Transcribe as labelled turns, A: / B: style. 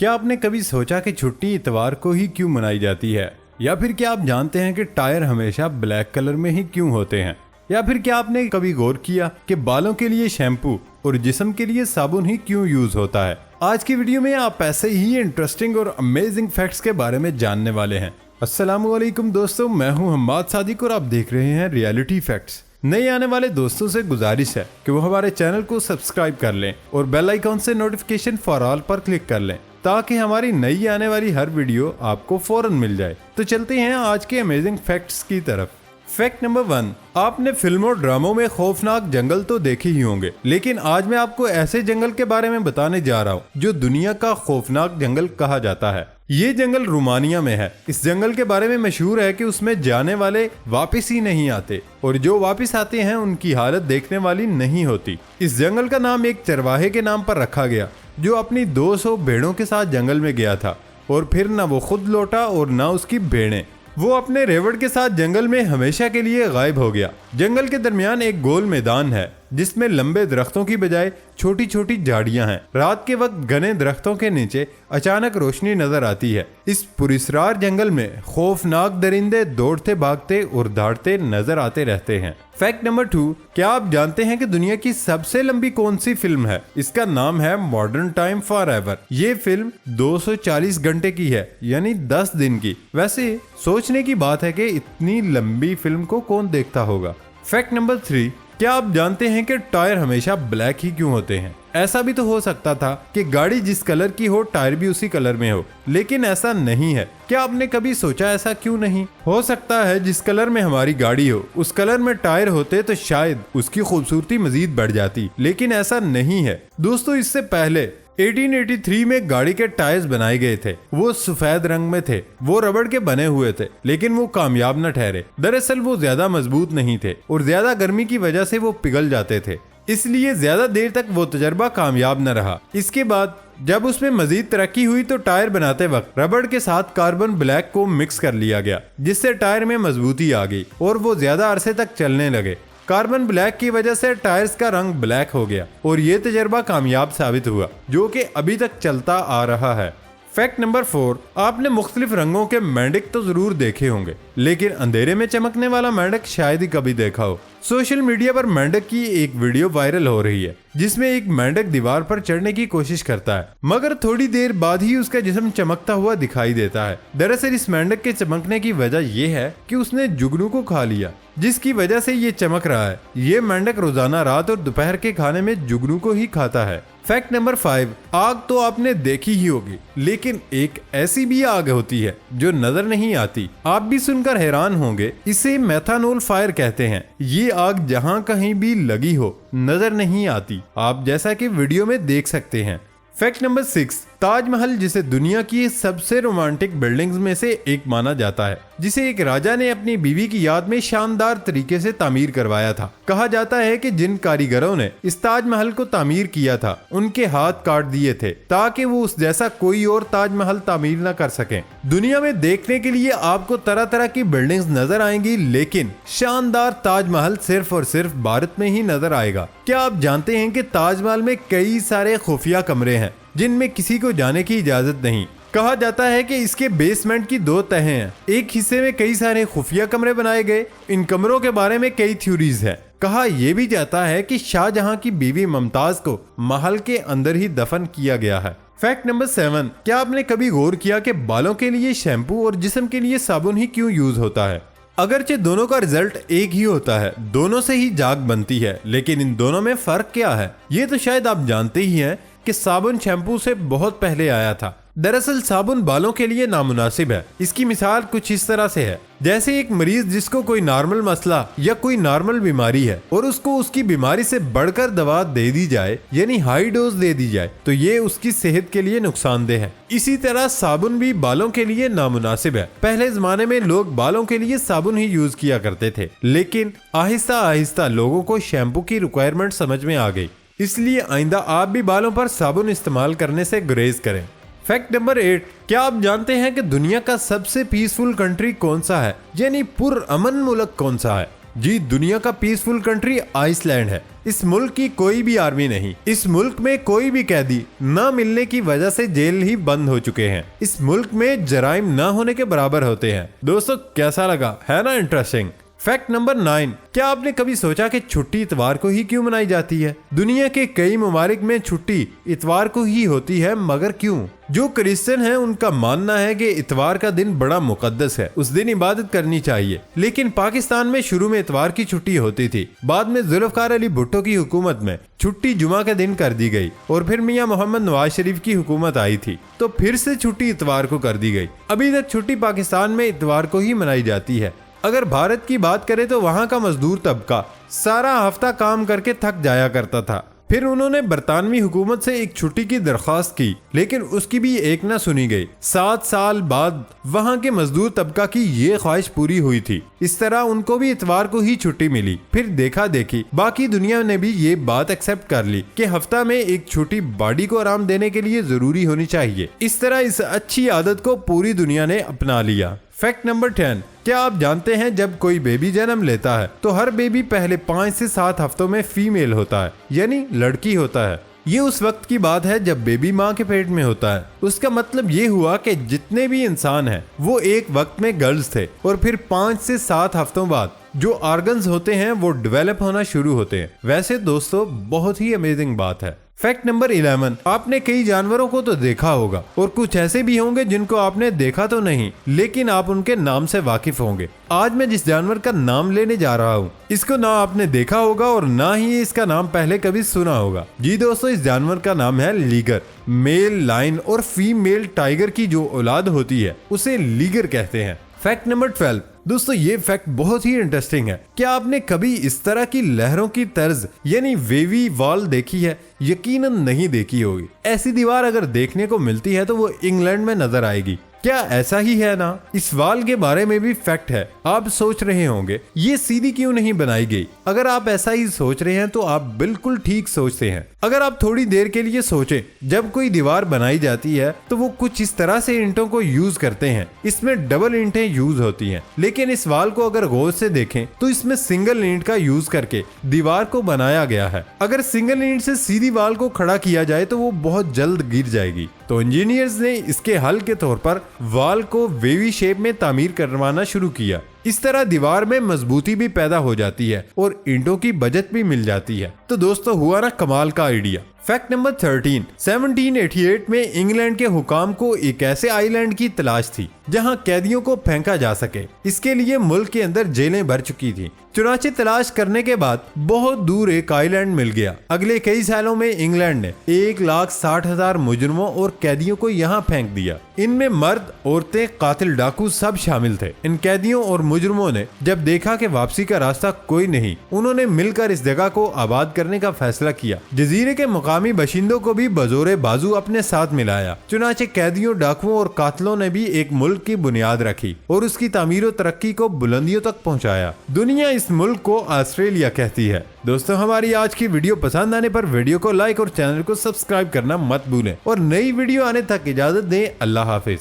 A: क्या आपने कभी सोचा कि छुट्टी इतवार को ही क्यों मनाई जाती है? या फिर क्या आप जानते हैं कि टायर हमेशा ब्लैक कलर में ही क्यों होते हैं? या फिर क्या आपने कभी गौर किया कि बालों के लिए शैम्पू और जिस्म के लिए साबुन ही क्यों यूज होता है? आज की वीडियो में आप ऐसे ही इंटरेस्टिंग और अमेजिंग फैक्ट्स के बारे में जानने वाले हैं। अस्सलामुअलैकुम दोस्तों, मैं हूं हम्माद सादिक और आप देख रहे हैं रियलिटी फैक्ट्स। नए आने वाले दोस्तों से गुजारिश है कि वो हमारे चैनल को सब्सक्राइब कर लें और बेल आइकॉन से नोटिफिकेशन फॉर ऑल पर क्लिक कर लें ताकि हमारी नई आने वाली हर वीडियो आपको फौरन मिल जाए। तो चलते हैं आज के अमेजिंग फैक्ट्स की तरफ। फैक्ट नंबर 1, आपने फिल्मों और ड्रामों में खौफनाक जंगल तो देखे ही होंगे, लेकिन आज मैं आपको ऐसे जंगल के बारे में बताने जा रहा हूँ जो दुनिया का खौफनाक जंगल कहा जाता है। ये जंगल रोमानिया में है। इस जंगल के बारे में मशहूर है कि उसमें जाने वाले वापस ही नहीं आते और जो वापस आते हैं उनकी हालत देखने वाली नहीं होती। इस जंगल का नाम एक चरवाहे के नाम पर रखा गया जो अपनी 200 भेड़ों के साथ जंगल में गया था और फिर न वो खुद लौटा और न उसकी भेड़ें। वो अपने रेवड़ के साथ जंगल में हमेशा के लिए गायब हो गया। जंगल के दरमियान एक गोल मैदान है जिसमें लंबे दरख्तों की बजाय छोटी छोटी झाड़ियां हैं। रात के वक्त घने दरख्तों के नीचे अचानक रोशनी नजर आती है। इस पुरस्रार जंगल में खौफनाक दरिंदे दौड़ते भागते और दहाड़ते नजर आते रहते हैं। फैक्ट नंबर 2, क्या आप जानते हैं कि दुनिया की सबसे लंबी कौन सी फिल्म है? इसका नाम है मॉडर्न टाइम फॉरएवर। ये फिल्म 240 घंटे की है, यानी 10 दिन की। वैसे सोचने की बात है कि इतनी लंबी फिल्म को कौन देखता होगा। फैक्ट नंबर 3, क्या आप जानते हैं कि टायर हमेशा ब्लैक ही क्यों होते हैं? ऐसा भी तो हो सकता था कि गाड़ी जिस कलर की हो टायर भी उसी कलर में हो, लेकिन ऐसा नहीं है। क्या आपने कभी सोचा ऐसा क्यों नहीं? हो सकता है जिस कलर में हमारी गाड़ी हो उस कलर में टायर होते तो शायद उसकी खूबसूरती मजीद बढ़ जाती, लेकिन ऐसा नहीं है। दोस्तों, इससे पहले 1883 में गाड़ी के टायर्स बनाए गए थे। वो सफेद रंग में थे, वो रबड़ के बने हुए थे, लेकिन वो कामयाब न ठहरे। दरअसल वो ज्यादा मजबूत नहीं थे और ज्यादा गर्मी की वजह से वो पिघल जाते थे, इसलिए ज्यादा देर तक वो तजर्बा कामयाब न रहा। इसके बाद जब उसमें मजीद तरक्की हुई तो टायर बनाते वक्त रबड़ के साथ कार्बन ब्लैक को मिक्स कर लिया गया, जिससे टायर में मजबूती आ गई और वो ज्यादा अरसे तक चलने लगे। कार्बन ब्लैक की वजह से टायर्स का रंग ब्लैक हो गया और ये तजर्बा कामयाब साबित हुआ, जो कि अभी तक चलता आ रहा है। फैक्ट नंबर 4, आपने मुख्तलिफ रंगों के मेंढक तो जरूर देखे होंगे, लेकिन अंधेरे में चमकने वाला मेंढक शायद ही कभी देखा हो। सोशल मीडिया पर मेंढक की एक वीडियो वायरल हो रही है जिसमें एक मेंढक दीवार पर चढ़ने की कोशिश करता है, मगर थोड़ी देर बाद ही उसका जिस्म चमकता हुआ दिखाई देता है। दरअसल इस मेंढक के चमकने की वजह यह है कि उसने जुगनू को खा लिया, जिसकी वजह से ये चमक रहा है। ये मेंढक रोजाना रात और दोपहर के खाने में जुगनू को ही खाता है। फैक्ट नंबर 5, आग तो आपने देखी ही होगी, लेकिन एक ऐसी भी आग होती है जो नजर नहीं आती। आप भी सुनकर हैरान होंगे, इसे मेथानॉल फायर कहते हैं। ये आग जहां कहीं भी लगी हो नजर नहीं आती, आप जैसा कि वीडियो में देख सकते हैं। फैक्ट नंबर 6, ताजमहल जिसे दुनिया की सबसे रोमांटिक बिल्डिंग्स में से एक माना जाता है, जिसे एक राजा ने अपनी बीवी की याद में शानदार तरीके से तामीर करवाया था। कहा जाता है कि जिन कारीगरों ने इस ताजमहल को तामीर किया था उनके हाथ काट दिए थे ताकि वो उस जैसा कोई और ताजमहल तामीर न कर सकें। दुनिया में देखने के लिए आपको तरह तरह की बिल्डिंग्स नजर आएंगी, लेकिन शानदार ताजमहल सिर्फ और सिर्फ भारत में ही नजर आएगा। क्या आप जानते हैं कि ताजमहल में कई सारे खुफिया कमरे हैं जिनमें किसी को जाने की इजाजत नहीं? कहा जाता है कि इसके बेसमेंट की 2 तहें हैं। एक हिस्से में कई सारे खुफिया कमरे बनाए गए। इन कमरों के बारे में कई थ्योरीज हैं। कहा यह भी जाता है कि शाहजहां की बीवी मुमताज को महल के अंदर ही दफन किया गया है। फैक्ट नंबर 7, क्या आपने कभी गौर किया कि बालों के लिए शैम्पू और जिस्म के लिए साबुन ही क्यों यूज होता है? अगरचे दोनों का रिजल्ट एक ही होता है, दोनों से ही जाग बनती है, लेकिन इन दोनों में फर्क क्या है? ये तो शायद आप जानते ही हैं कि साबुन शैम्पू से बहुत पहले आया था। दरअसल साबुन बालों के लिए नामुनासिब है। इसकी मिसाल कुछ इस तरह से है, जैसे एक मरीज जिसको कोई नॉर्मल मसला या कोई नॉर्मल बीमारी है और उसको उसकी बीमारी से बढ़कर दवा दे दी जाए, यानी हाई डोज दे दी जाए, तो ये उसकी सेहत के लिए नुकसानदेह है। इसी तरह साबुन भी बालों के लिए नामुनासिब है। पहले जमाने में लोग बालों के लिए साबुन ही यूज किया करते थे, लेकिन आहिस्ता आहिस्ता लोगों को शैम्पू की रिक्वायरमेंट समझ में आ गई, इसलिए आइंदा आप भी बालों पर साबुन इस्तेमाल करने से गुरेज करें। फैक्ट नंबर 8, क्या आप जानते हैं कि दुनिया का सबसे पीसफुल कंट्री कौन सा है, यानी पुरअमन मुल्क कौन सा है? जी, दुनिया का पीसफुल कंट्री आइसलैंड है। इस मुल्क की कोई भी आर्मी नहीं, इस मुल्क में कोई भी कैदी न मिलने की वजह से जेल ही बंद हो चुके हैं। इस मुल्क में जराइम न होने के बराबर होते हैं। दोस्तों कैसा लगा, है ना इंटरेस्टिंग। फैक्ट नंबर 9, क्या आपने कभी सोचा कि छुट्टी इतवार को ही क्यों मनाई जाती है? दुनिया के कई ममालिक में छुट्टी इतवार को ही होती है, मगर क्यों? जो क्रिश्चियन हैं उनका मानना है कि इतवार का दिन बड़ा मुकद्दस है, उस दिन इबादत करनी चाहिए। लेकिन पाकिस्तान में शुरू में इतवार की छुट्टी होती थी, बाद में जुल्फकार अली भुट्टो की हुकूमत में छुट्टी जुमा के दिन कर दी गई और फिर मियां मोहम्मद नवाज शरीफ की हुकूमत आई थी तो फिर से छुट्टी इतवार को कर दी गई। अभी तक छुट्टी पाकिस्तान में इतवार को ही मनाई जाती है। अगर भारत की बात करें तो वहाँ का मजदूर तबका सारा हफ्ता काम करके थक जाया करता था। फिर उन्होंने बरतानवी हुकूमत से एक छुट्टी की दरख्वास्त की, लेकिन उसकी भी एक न सुनी गई। 7 साल बाद वहाँ के मजदूर तबका की ये ख्वाहिश पूरी हुई थी। इस तरह उनको भी इतवार को ही छुट्टी मिली। फिर देखा देखी बाकी दुनिया ने भी ये बात एक्सेप्ट कर ली कि हफ्ता में एक छुट्टी बॉडी को आराम देने के लिए जरूरी होनी चाहिए। इस तरह इस अच्छी आदत को पूरी दुनिया ने अपना लिया। फैक्ट नंबर 10, क्या आप जानते हैं जब कोई बेबी जन्म लेता है तो हर बेबी पहले 5 से 7 हफ्तों में फीमेल होता है, यानी लड़की होता है। ये उस वक्त की बात है जब बेबी माँ के पेट में होता है। उसका मतलब ये हुआ कि जितने भी इंसान हैं वो एक वक्त में गर्ल्स थे और फिर 5 से 7 हफ्तों बाद जो ऑर्गन्स होते हैं वो डेवलप होना शुरू होते हैं। वैसे दोस्तों बहुत ही अमेजिंग बात है। फैक्ट नंबर 11, आपने कई जानवरों को तो देखा होगा और कुछ ऐसे भी होंगे जिनको आपने देखा तो नहीं, लेकिन आप उनके नाम से वाकिफ होंगे। आज मैं जिस जानवर का नाम लेने जा रहा हूँ इसको ना आपने देखा होगा और ना ही इसका नाम पहले कभी सुना होगा। जी दोस्तों, इस जानवर का नाम है लीगर। मेल लायन और फीमेल टाइगर की जो औलाद होती है उसे लीगर कहते हैं। फैक्ट नंबर 12, दोस्तों ये फैक्ट बहुत ही इंटरेस्टिंग है। क्या आपने कभी इस तरह की लहरों की तर्ज यानी वेवी वॉल देखी है? यकीनन नहीं देखी होगी। ऐसी दीवार अगर देखने को मिलती है तो वो इंग्लैंड में नजर आएगी। क्या ऐसा ही है ना? इस वाल के बारे में भी फैक्ट है। आप सोच रहे होंगे ये सीधी क्यों नहीं बनाई गई? अगर आप ऐसा ही सोच रहे हैं तो आप बिल्कुल ठीक सोचते हैं। अगर आप थोड़ी देर के लिए सोचें, जब कोई दीवार बनाई जाती है तो वो कुछ इस तरह से ईंटों को यूज करते हैं। इसमें डबल ईंटें यूज होती हैं, लेकिन इस वाल को अगर गौर से देखें तो इसमें सिंगल ईंट का यूज करके दीवार को बनाया गया है। अगर सिंगल ईंट से सीधी वाल को खड़ा किया जाए तो वो बहुत जल्द गिर जाएगी। तो इंजीनियर्स ने इसके हल के तौर पर वाल को वेवी शेप में तामीर करवाना शुरू किया। इस तरह दीवार में मजबूती भी पैदा हो जाती है और ईंटों की बचत भी मिल जाती है। तो दोस्तों हुआ ना कमाल का आइडिया। फैक्ट नंबर 13, 1788 में इंग्लैंड के हुकाम को एक ऐसे आइलैंड की तलाश थी जहां कैदियों को फेंका जा सके। इसके लिए मुल्क के अंदर जेलें भर चुकी थी। चुनाचे तलाश करने के बाद बहुत दूर एक आइलैंड मिल गया। अगले कई सालों में इंग्लैंड ने 1,60,000 मुजरिमों और कैदियों को यहाँ फेंक दिया। इनमें मर्द, औरतें, कातिल, डाकू सब शामिल थे। इन कैदियों और मुजरिमों ने जब देखा कि वापसी का रास्ता कोई नहीं, उन्होंने मिलकर इस जगह को आबाद करने का फैसला किया। जजीरे के मुकामी बाशिंदों को भी बजोरे बाजू अपने साथ मिलाया। चुनाचे कैदियों, डाकुओं और कातलों ने भी एक मुल्क की बुनियाद रखी और उसकी तामीर और तरक्की को बुलंदियों तक पहुंचाया। दुनिया इस मुल्क को ऑस्ट्रेलिया कहती है। दोस्तों हमारी आज की वीडियो पसंद आने पर वीडियो को लाइक और चैनल को सब्सक्राइब करना मत भूलें और नई वीडियो आने तक इजाजत दें। अल्लाह हाफिज।